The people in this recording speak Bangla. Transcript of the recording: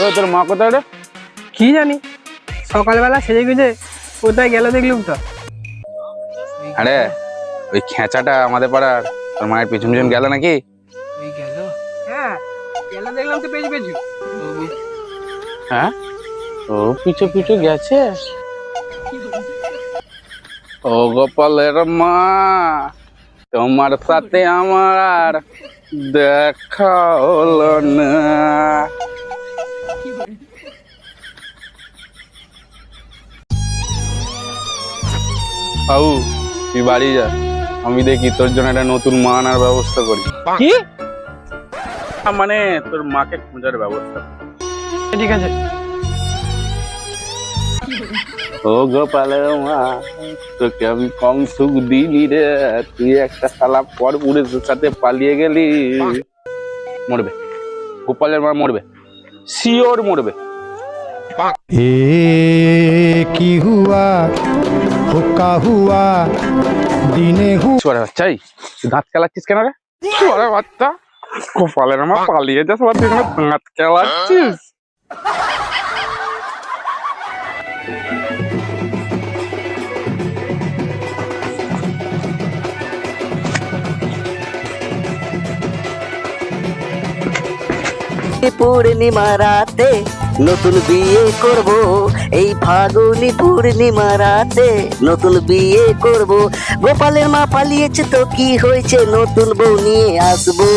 ও তোর মা কোথায় রে? কি জানি সকালবেলা সেজে গুজে কোথায় গেল দেখলুম তো। আরে ওই খেঁচাটা আমাদের পাড়ার তোর মায়ের পিছন পিছন গেল নাকি? ওই গেল, হ্যাঁ গেল দেখলাম তো পেছু পেছু। হ্যাঁ ও পিছু পিছু গেছে। ও গোপালের মা, তোমার সাথে আমার দেখা হলো না। বাবু তুই বাড়ি যা, আমি দেখি তোর জন্য একটা নতুন মা আনার ব্যবস্থা করি। কি? মানে তোর মাকে খোঁজার ব্যবস্থা। ঠিক আছে। ও গোপালের মা, তোকে আমি কম সুখ দিলি রে, তুই একটা শালা পর পুরুষের সাথে পালিয়ে গেলি। মরবে, গোপালের মা মরবে, শিওর মরবে। ए की हुआ हुक्का हुआ दिने हुआ চুয়ারে বাচ্চাই তুই দাঁত খেলাচ্ছিস কেন রে? চুয়ারে বাচ্চা, গোপালের মা পালিয়ে যাস আবার তুই এখানে দাঁত খেলাচ্ছিস? পূর্ণিমা রাতে নতুন বিয়ে করব, এই ফাগুনি পূর্ণিমা রাতে নতুন বিয়ে করব। গোপালের মা পালিয়েছে তো কি হয়েছে, নতুন বউ নিয়ে আসবো।